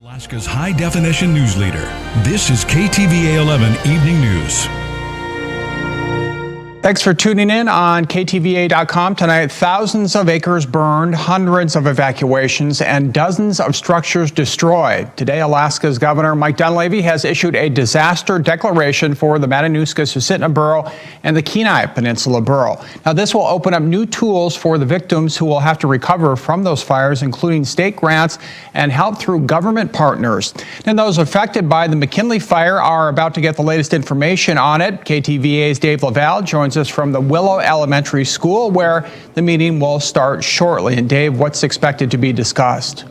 Alaska's high-definition news leader. This is KTVA 11 Evening News. Thanks for tuning in on KTVA.com tonight. Thousands of acres burned, hundreds of evacuations, and dozens of structures destroyed. Today, Alaska's Governor Mike Dunleavy has issued a disaster declaration for the Matanuska-Susitna Borough and the Kenai Peninsula Borough. Now, this will open up new tools for the victims who will have to recover from those fires, including state grants and help through government partners. And those affected by the McKinley Fire are about to get the latest information on it. KTVA's Dave Leval joins us from the Willow Elementary School, where the meeting will start shortly. And Dave, what's expected to be discussed?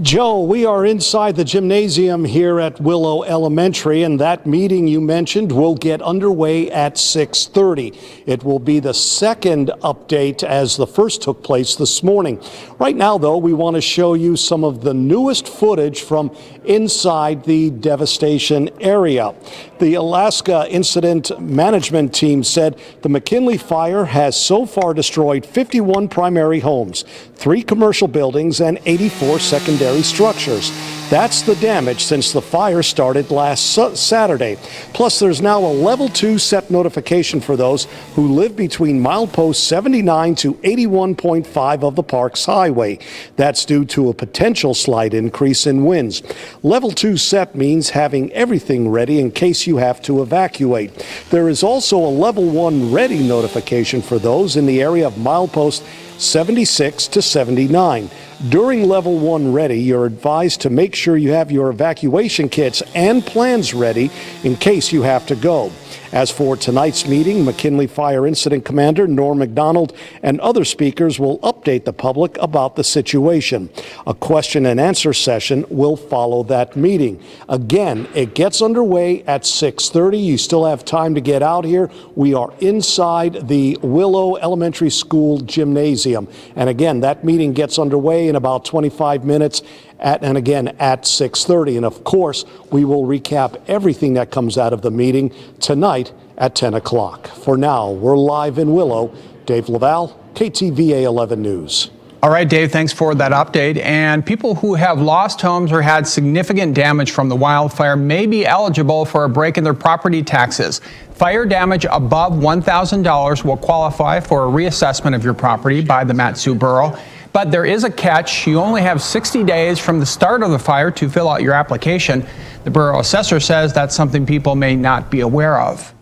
Joe, we are inside the gymnasium here at Willow Elementary, and that meeting you mentioned will get underway at 6:30. It will be the second update as the first took place this morning. Right now, though, we want to show you some of the newest footage from inside the devastation area. The Alaska Incident Management Team said the McKinley Fire has so far destroyed 51 primary homes, 3 commercial buildings, and 84 secondary structures. That's the damage since the fire started last Saturday. Plus, there's now a level 2 set notification for those who live between milepost 79 to 81.5 of the park's highway. That's due to a potential slight increase in winds. Level 2 set means having everything ready in case you have to evacuate. There is also a level 1 ready notification for those in the area of milepost 76 to 79. During level 1 ready, you're advised to make sure you have your evacuation kits and plans ready in case you have to go. As for tonight's meeting, McKinley Fire Incident Commander Norm McDonald and other speakers will update the public about the situation. A question and answer session will follow that meeting. Again, it gets underway at 6:30. You still have time to get out here. We are inside the Willow Elementary School gymnasium. And again, that meeting gets underway in about 25 minutes. At 6:30. And of course, we will recap everything that comes out of the meeting tonight at 10 o'clock. For now, we're live in Willow. Dave Leval, KTVA 11 News. All right, Dave, thanks for that update. And people who have lost homes or had significant damage from the wildfire may be eligible for a break in their property taxes. Fire damage above $1,000 will qualify for a reassessment of your property by the Mat-Su Borough. But there is a catch. You only have 60 days from the start of the fire to fill out your application. The borough assessor says that's something people may not be aware of.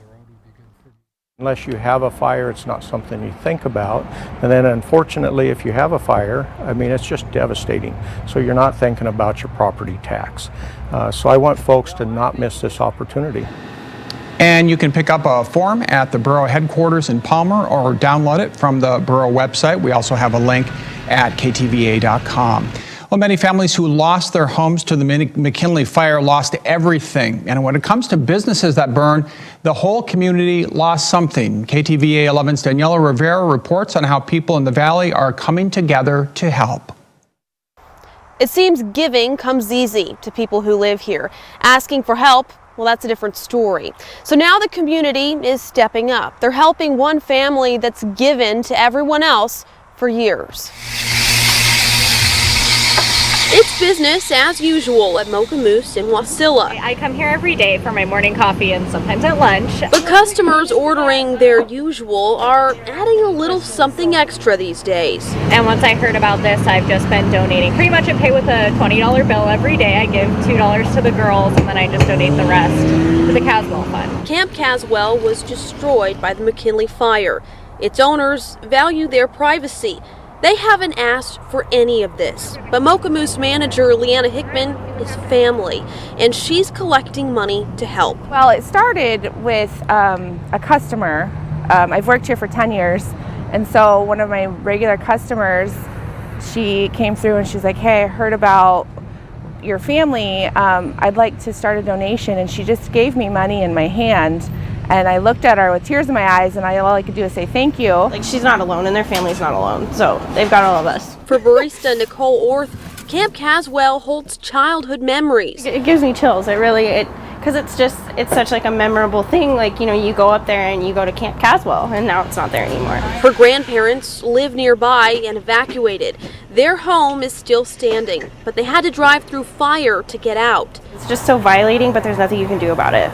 Unless you have a fire, it's not something you think about. And then unfortunately, if you have a fire, it's just devastating. So you're not thinking about your property tax. So I want folks to not miss this opportunity. And you can pick up a form at the borough headquarters in Palmer or download it from the borough website. We also have a link at KTVA.com. Well, many families who lost their homes to the McKinley Fire lost everything. And when it comes to businesses that burned, the whole community lost something. KTVA 11's Daniela Rivera reports on how people in the valley are coming together to help. It seems giving comes easy to people who live here. Asking for help, well, that's a different story. So now the community is stepping up. They're helping one family that's given to everyone else for years. It's business as usual at Mocha Moose in Wasilla. I come here every day for my morning coffee and sometimes at lunch. But customers ordering their usual are adding a little something extra these days. And once I heard about this, I've just been donating. Pretty much I pay with a $20 bill every day. I give $2 to the girls and then I just donate the rest to the Caswell Fund. Camp Caswell was destroyed by the McKinley Fire. Its owners value their privacy. They haven't asked for any of this, but Mocha Moose manager Leanna Hickman is family, and she's collecting money to help. Well, it started with a customer. I've worked here for 10 years, and so one of my regular customers, she came through and she's like, "Hey, I heard about your family. I'd like to start a donation," and she just gave me money in my hand. And I looked at her with tears in my eyes, and all I could do is say thank you. Like, she's not alone, and their family's not alone, so they've got all of us. For barista Nicole Orth, Camp Caswell holds childhood memories. It gives me chills. It because it's such like a memorable thing. Like, you know, you go up there and you go to Camp Caswell, and now it's not there anymore. Her grandparents live nearby and evacuated. Their home is still standing, but they had to drive through fire to get out. It's just so violating, but there's nothing you can do about it.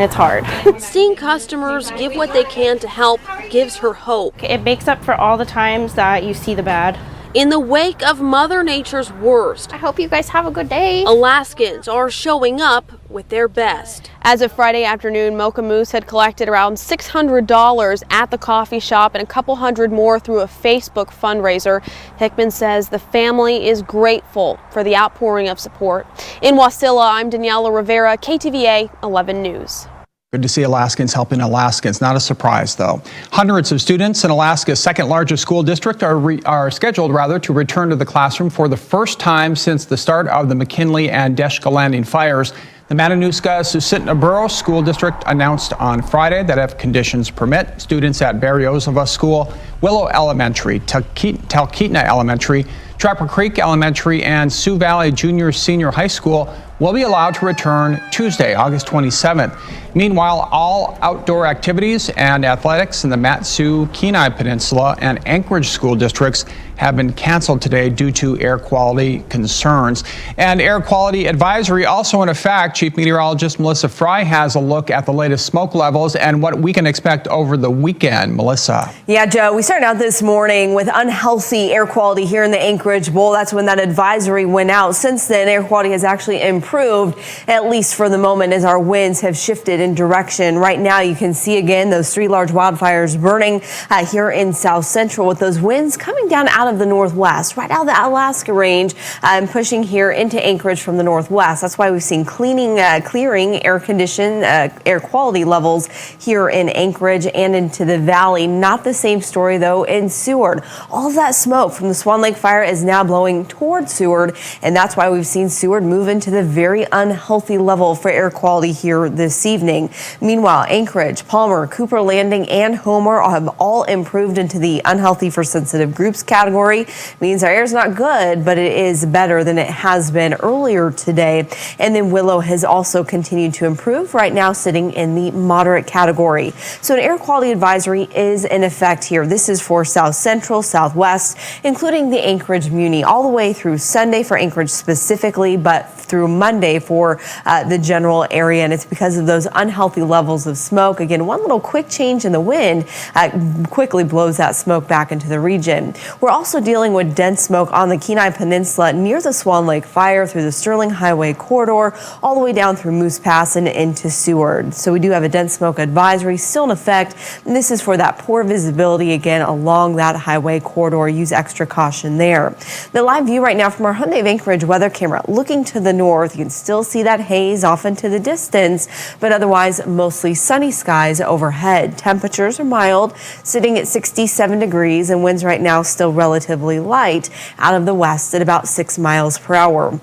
It's hard. Seeing customers give what they can to help gives her hope. It makes up for all the times that you see the bad. In the wake of Mother Nature's worst, I hope you guys have a good day. Alaskans are showing up with their best. As of Friday afternoon, Mocha Moose had collected around $600 at the coffee shop and a couple hundred more through a Facebook fundraiser. Hickman says the family is grateful for the outpouring of support. In Wasilla, I'm Daniela Rivera, KTVA 11 News. Good to see Alaskans helping Alaskans. Not a surprise, though. Hundreds of students in Alaska's second largest school district are scheduled to return to the classroom for the first time since the start of the McKinley and Deshka Landing fires. The Matanuska-Susitna Borough School District announced on Friday that if conditions permit, students at Berryozova School, Willow Elementary, Talkeetna Elementary, Trapper Creek Elementary, and Sioux Valley Junior Senior High School will be allowed to return Tuesday, August 27th. Meanwhile, all outdoor activities and athletics in the Mat-Su-Kenai Peninsula and Anchorage school districts have been canceled today due to air quality concerns. And air quality advisory also in effect. Chief Meteorologist Melissa Frey has a look at the latest smoke levels and what we can expect over the weekend. Melissa. Yeah, Joe, we started out this morning with unhealthy air quality here in the Anchorage Bowl. That's when that advisory went out. Since then, air quality has actually improved, at least for the moment, as our winds have shifted in direction. Right now, you can see again those 3 large wildfires burning here in South Central, with those winds coming down out of the northwest, right out of the Alaska range, and pushing here into Anchorage from the northwest. That's why we've seen clearing air quality levels here in Anchorage and into the valley. Not the same story, though, in Seward. All of that smoke from the Swan Lake Fire is now blowing toward Seward, and that's why we've seen Seward move into the very unhealthy level for air quality here this evening. Meanwhile, Anchorage, Palmer, Cooper Landing, and Homer have all improved into the unhealthy for sensitive groups category. Means our air is not good, but it is better than it has been earlier today. And then Willow has also continued to improve, right now sitting in the moderate category. So an air quality advisory is in effect here. This is for South Central, Southwest, including the Anchorage Muni, all the way through Sunday for Anchorage specifically, but through Monday for the general area. And it's because of those unhealthy levels of smoke. Again, one little quick change in the wind quickly blows that smoke back into the region. We're also dealing with dense smoke on the Kenai Peninsula near the Swan Lake Fire, through the Sterling Highway corridor, all the way down through Moose Pass and into Seward. So we do have a dense smoke advisory still in effect. And this is for that poor visibility again along that highway corridor. Use extra caution there. The live view right now from our Hyundai of Anchorage weather camera looking to the north. You can still see that haze off into the distance, but otherwise mostly sunny skies overhead. Temperatures are mild, sitting at 67 degrees, and winds right now still relatively light out of the west at about 6 miles per hour.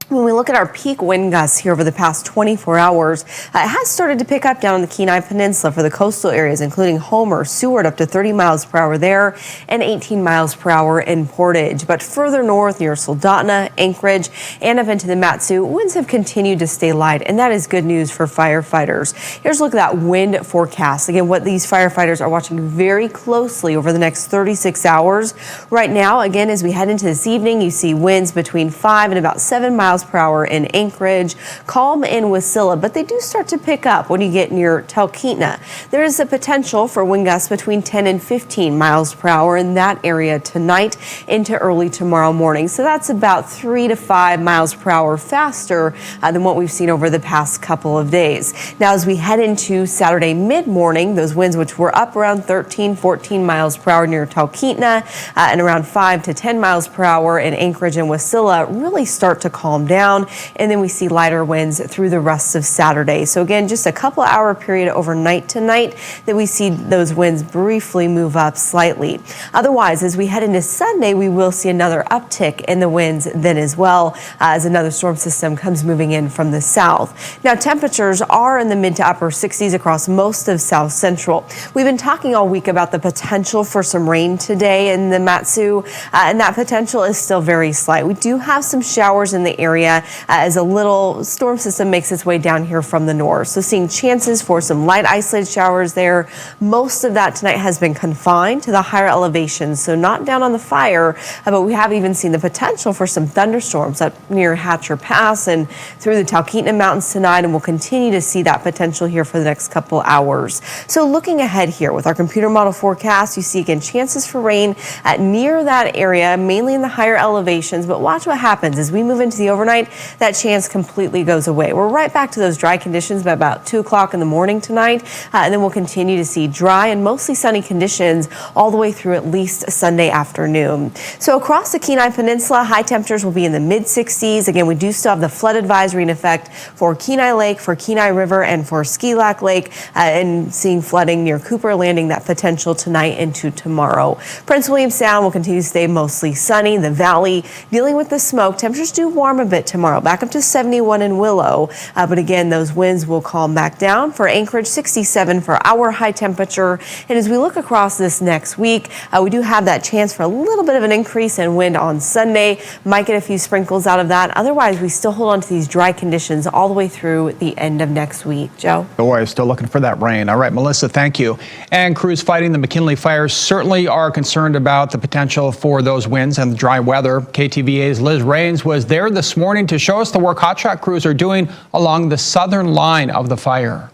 When we look at our peak wind gusts here over the past 24 hours, it has started to pick up down on the Kenai Peninsula for the coastal areas, including Homer, Seward, up to 30 miles per hour there, and 18 miles per hour in Portage. But further north near Soldotna, Anchorage, and up into the Mat-Su, winds have continued to stay light, and that is good news for firefighters. Here's a look at that wind forecast. Again, what these firefighters are watching very closely over the next 36 hours. Right now, again, as we head into this evening, you see winds between 5 and about 7 miles per hour in Anchorage, calm in Wasilla, but they do start to pick up when you get near Talkeetna. There is a potential for wind gusts between 10 and 15 miles per hour in that area tonight into early tomorrow morning. So that's about 3 to 5 miles per hour faster than what we've seen over the past couple of days. Now, as we head into Saturday mid-morning, those winds, which were up around 13, 14 miles per hour near Talkeetna and around 5 to 10 miles per hour in Anchorage and Wasilla, really start to calm down, and then we see lighter winds through the rest of Saturday. So again, just a couple hour period overnight tonight that we see those winds briefly move up slightly. Otherwise, as we head into Sunday, we will see another uptick in the winds then as well, as another storm system comes moving in from the south. Now, temperatures are in the mid to upper 60s across most of South Central. We've been talking all week about the potential for some rain today in the Mat-Su, and that potential is still very slight. We do have some showers in the area area as a little storm system makes its way down here from the north. So seeing chances for some light isolated showers there. Most of that tonight has been confined to the higher elevations, so not down on the fire, but we have even seen the potential for some thunderstorms up near Hatcher Pass and through the Talkeetna Mountains tonight, and we'll continue to see that potential here for the next couple hours. So looking ahead here with our computer model forecast, you see again chances for rain at near that area, mainly in the higher elevations, but watch what happens as we move into the overnight. That chance completely goes away. We're right back to those dry conditions by about 2 o'clock in the morning tonight, and then we'll continue to see dry and mostly sunny conditions all the way through at least Sunday afternoon. So across the Kenai Peninsula, high temperatures will be in the mid-60s. Again, we do still have the flood advisory in effect for Kenai Lake, for Kenai River, and for Ski Lac Lake, and seeing flooding near Cooper Landing, that potential tonight into tomorrow. Prince William Sound will continue to stay mostly sunny. The valley dealing with the smoke. Temperatures do warm a bit tomorrow, back up to 71 in Willow, but again, those winds will calm back down. For Anchorage, 67 for our high temperature. And as we look across this next week, we do have that chance for a little bit of an increase in wind on Sunday. Might get a few sprinkles out of that. Otherwise, we still hold on to these dry conditions all the way through the end of next week. Joe? Boy, still looking for that rain. All right, Melissa, thank you. And crews fighting the McKinley Fire certainly are concerned about the potential for those winds and the dry weather. KTVA's Liz Raines was there this morning to show us the work hotshot crews are doing along the southern line of the fire.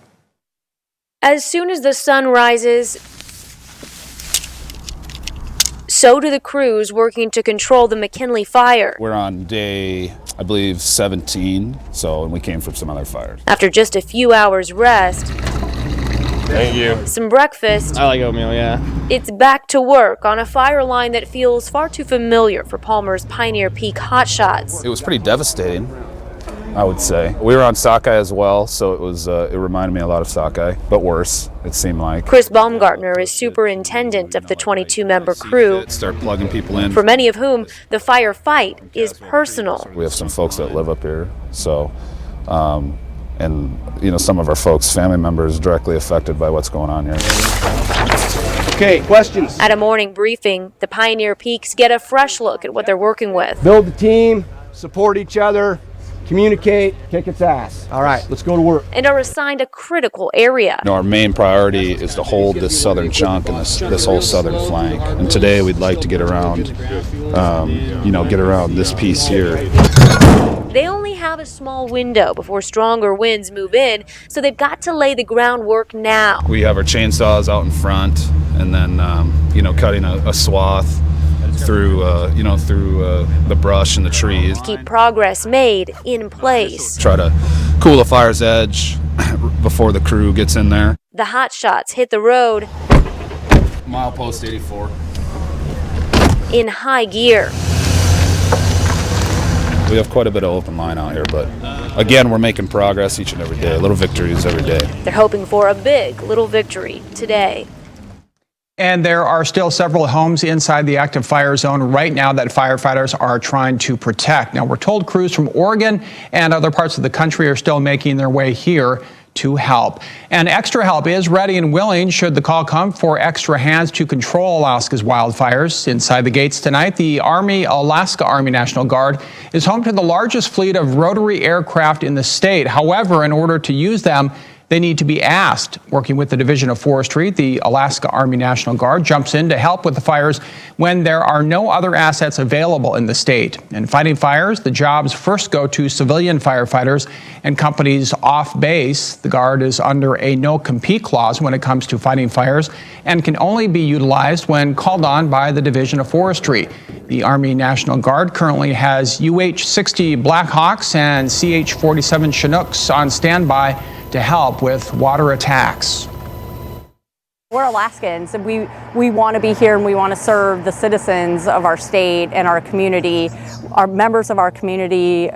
As soon as the sun rises, so do the crews working to control the McKinley Fire. We're on day, I believe, 17, and we came from some other fires. After just a few hours rest, thank you, some breakfast, I like oatmeal, yeah. It's back to work on a fire line that feels far too familiar for Palmer's Pioneer Peak hotshots. It was pretty devastating, I would say. We were on Sockeye as well, so it reminded me a lot of Sockeye, but worse, it seemed like. Chris Baumgartner is superintendent of the 22-member crew. Start plugging people in. For many of whom, the firefight is personal. We have some folks that live up here, and some of our folks, family members, directly affected by what's going on here. Okay, questions? At a morning briefing, the Pioneer Peaks get a fresh look at what they're working with. Build the team, support each other, communicate, kick its ass. All right, let's go to work. And are assigned a critical area. Our main priority is to hold this southern chunk and this whole southern flank. And today we'd like to get around, get around this piece here. They only have a small window before stronger winds move in, so they've got to lay the groundwork now. We have our chainsaws out in front, and then cutting a swath through the brush and the trees. To keep progress made in place. Try to cool the fire's edge before the crew gets in there. The hotshots hit the road. Milepost 84. In high gear. We have quite a bit of open line out here, but again, we're making progress each and every day, little victories every day. They're hoping for a big little victory today. And there are still several homes inside the active fire zone right now that firefighters are trying to protect. Now, we're told crews from Oregon and other parts of the country are still making their way here to help. And extra help is ready and willing should the call come for extra hands to control Alaska's wildfires. Inside the gates tonight, the Alaska Army National Guard is home to the largest fleet of rotary aircraft in the state. However, in order to use them, they need to be asked. Working with the Division of Forestry, the Alaska Army National Guard jumps in to help with the fires when there are no other assets available in the state. In fighting fires, the jobs first go to civilian firefighters and companies off base. The Guard is under a no-compete clause when it comes to fighting fires and can only be utilized when called on by the Division of Forestry. The Army National Guard currently has UH-60 Blackhawks and CH-47 Chinooks on standby to help with water attacks. We're Alaskans, and we want to be here and we want to serve the citizens of our state and our community, our members of our community,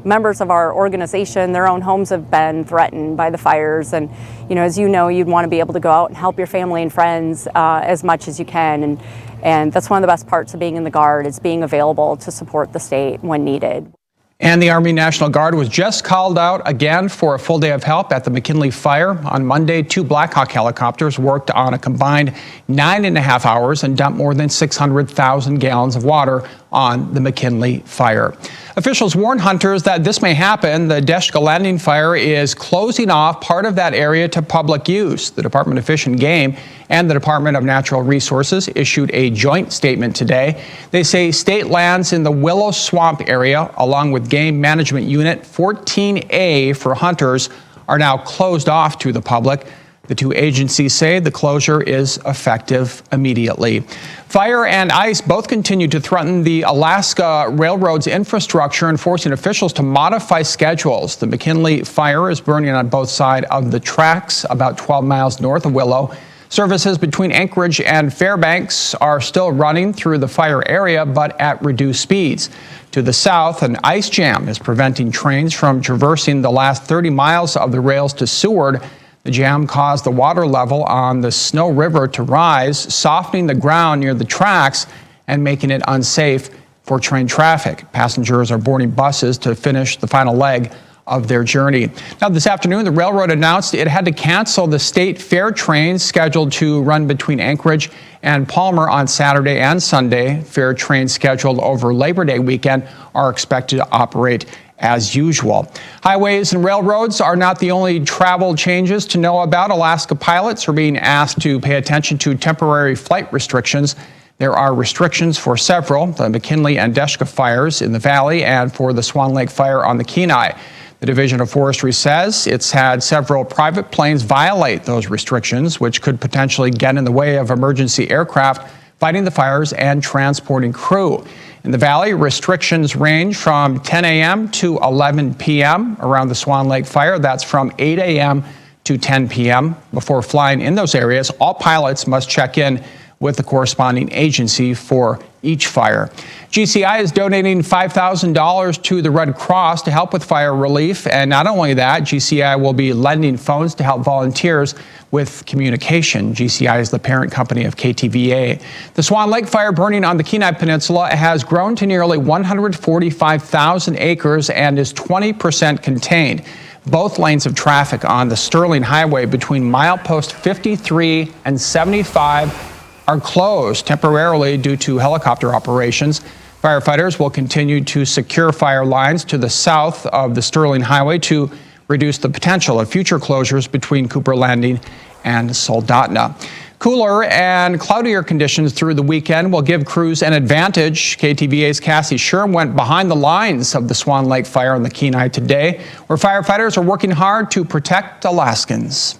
members of our organization. Their own homes have been threatened by the fires, and as you know, you'd want to be able to go out and help your family and friends as much as you can, and that's one of the best parts of being in the Guard, is being available to support the state when needed. And the Army National Guard was just called out again for a full day of help at the McKinley Fire. On Monday, 2 Blackhawk helicopters worked on a combined 9.5 hours and dumped more than 600,000 gallons of water on the McKinley Fire. Officials warn hunters that this may happen. The Deshka Landing fire is closing off part of that area to public use. The Department of Fish and Game and the Department of Natural Resources issued a joint statement today. They say state lands in the Willow Swamp area, along with Game Management Unit 14A for hunters, are now closed off to the public. The two agencies say the closure is effective immediately. Fire and ice both continue to threaten the Alaska Railroad's infrastructure and forcing officials to modify schedules. The McKinley Fire is burning on both sides of the tracks about 12 miles north of Willow. Services between Anchorage and Fairbanks are still running through the fire area, but at reduced speeds. To the south, an ice jam is preventing trains from traversing the last 30 miles of the rails to SEWARD. The jam caused the water level on the Snow River to rise, softening the ground near the tracks and making it unsafe for train traffic. Passengers are boarding buses to finish the final leg of their journey. Now, this afternoon, the railroad announced it had to cancel the state fair trains scheduled to run between Anchorage and Palmer on Saturday and Sunday. Fair trains scheduled over Labor Day weekend are expected to operate as usual. Highways and railroads are not the only travel changes to know about. Alaska pilots are being asked to pay attention to temporary flight restrictions. There are restrictions for several, the McKinley and Deshka fires in the valley and for the Swan Lake Fire on the Kenai. The Division of Forestry says it's had several private planes violate those restrictions, which could potentially get in the way of emergency aircraft fighting the fires and transporting crew. In the valley, restrictions range from 10 a.m. to 11 p.m. around the Swan Lake Fire. That's from 8 a.m. to 10 p.m. Before flying in those areas, all pilots must check in with the corresponding agency for each fire. GCI is donating $5,000 to the Red Cross to help with fire relief. And not only that, GCI will be lending phones to help volunteers with communication. GCI is the parent company of KTVA. The Swan Lake Fire burning on the Kenai Peninsula has grown to nearly 145,000 acres and is 20% contained. Both lanes of traffic on the Sterling Highway between milepost 53 and 75 are closed temporarily due to helicopter operations. Firefighters will continue to secure fire lines to the south of the Sterling Highway to reduce the potential of future closures between Cooper Landing and Soldotna. Cooler and cloudier conditions through the weekend will give crews an advantage. KTVA's Cassie Schirm went behind the lines of the Swan Lake Fire on the Kenai today, where firefighters are working hard to protect Alaskans.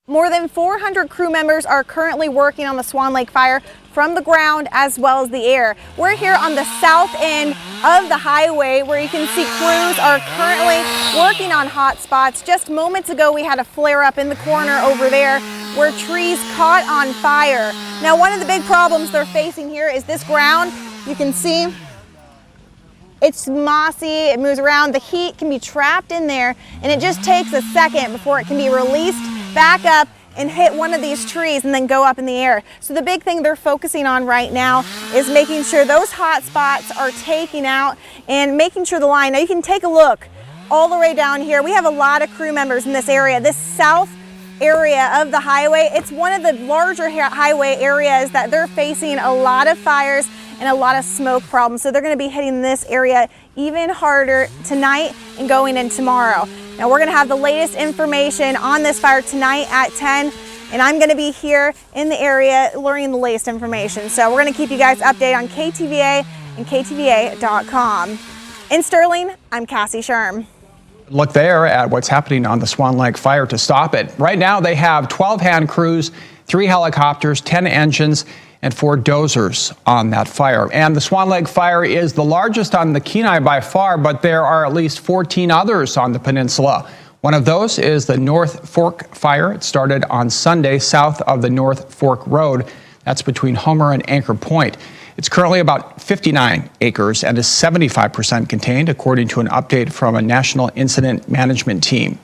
More than 400 crew members are currently working on the Swan Lake Fire from the ground as well as the air. We're here on the south end of the highway where you can see crews are currently working on hot spots. Just moments ago we had a flare up in the corner over there where trees caught on fire. Now, one of the big problems they're facing here is this ground. You can see it's mossy, it moves around, the heat can be trapped in there, and it just takes a second before it can be released back up and hit one of these trees and then go up in the air. So the big thing they're focusing on right now is making sure those hot spots are taken out and making sure the line. Now you can take a look all the way down here. We have a lot of crew members in this area. This south area of the highway, it's one of the larger highway areas that they're facing a lot of fires and a lot of smoke problems. So they're going to be hitting this area even harder tonight and going in tomorrow. Now we're going to have the latest information on this fire tonight at 10, and I'm going to be here in the area learning the latest information. So we're going to keep you guys updated on KTVA and KTVA.com. In Sterling, I'm Cassie Schirm. Look there at what's happening on the Swan Lake Fire to stop it. Right now they have 12 hand crews, 3 helicopters, 10 engines, and 4 dozers on that fire. And the Swan Lake Fire is the largest on the Kenai by far, but there are at least 14 others on the peninsula. One of those is the North Fork Fire. It started on Sunday south of the North Fork Road. That's between Homer and Anchor Point. It's currently about 59 acres and is 75% contained, according to an update from a National Incident Management team.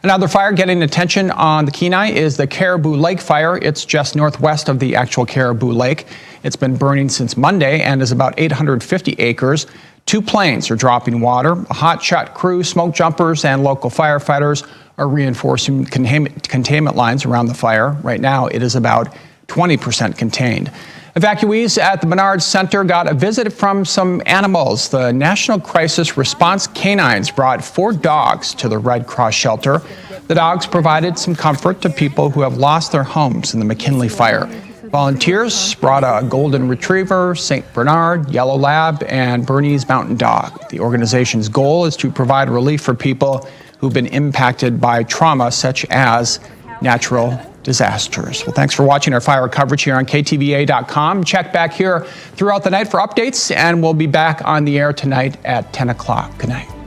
Another fire getting attention on the Kenai is the Caribou Lake Fire. It's just northwest of the actual Caribou Lake. It's been burning since Monday and is about 850 acres. 2 planes are dropping water. A hot shot crew, smoke jumpers, and local firefighters are reinforcing containment lines around the fire. Right now, it is about 20% contained. Evacuees at the Menard Center got a visit from some animals. The National Crisis Response Canines brought 4 dogs to the Red Cross shelter. The dogs provided some comfort to people who have lost their homes in the McKinley Fire. Volunteers brought a golden retriever, St. Bernard, yellow lab, and Bernese mountain dog. The organization's goal is to provide relief for people who've been impacted by trauma such as natural disasters. Well, thanks for watching our fire coverage here on KTVA.com. Check back here throughout the night for updates, and we'll be back on the air tonight at 10 o'clock. Good night.